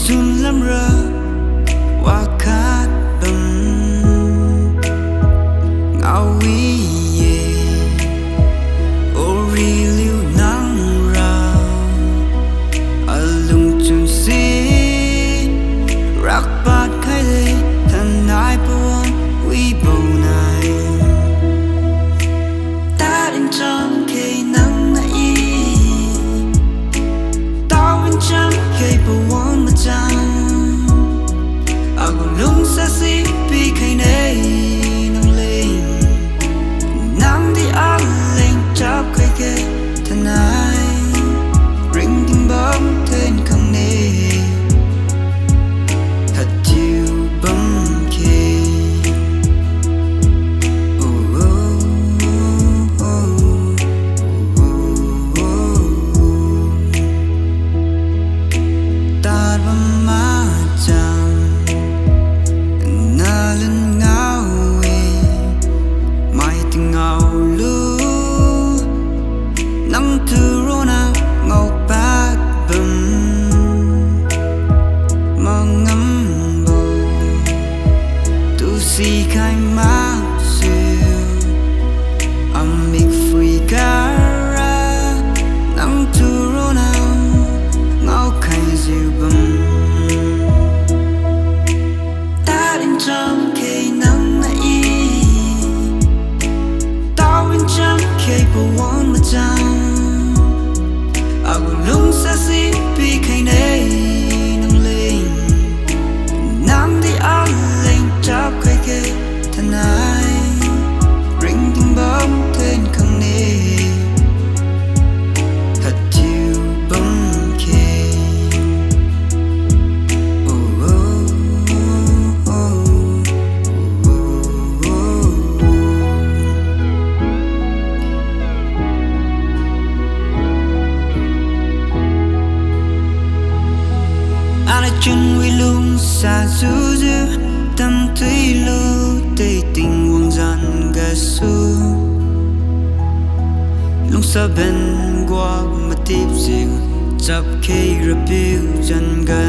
sun lam ra wa khat bam ngao wi ye ori liu nang ra alung chun si rak pat khai le than nai pawon Wipibo nai ta Ncham ke nang na i ta Ncham ke pawon ma chang lung sa si pi khai nei nang lên nang đi ăn lên chắp khai ke thanai ring tim bom tên khang ne thật chiều bấm ke oh oh oh oh ta bấm ma chang si khai ma siêu amik free gara nang tu rona ngao khai diu bam ta Ncham ke nang na i ta Ncham ke pawon ma chang lung sa si pi khai nei nang lên nang đi ăn lên chắp khai ke thanai ring tim bom tên khang ne thật chiều bấm ke oh oh oh oh oh anh chân quy lung xa du du tâm thủy lưu tây tình hoàng gian ga su lung sa bên qua mà tiếp dịu chắp khay ra biu chân ga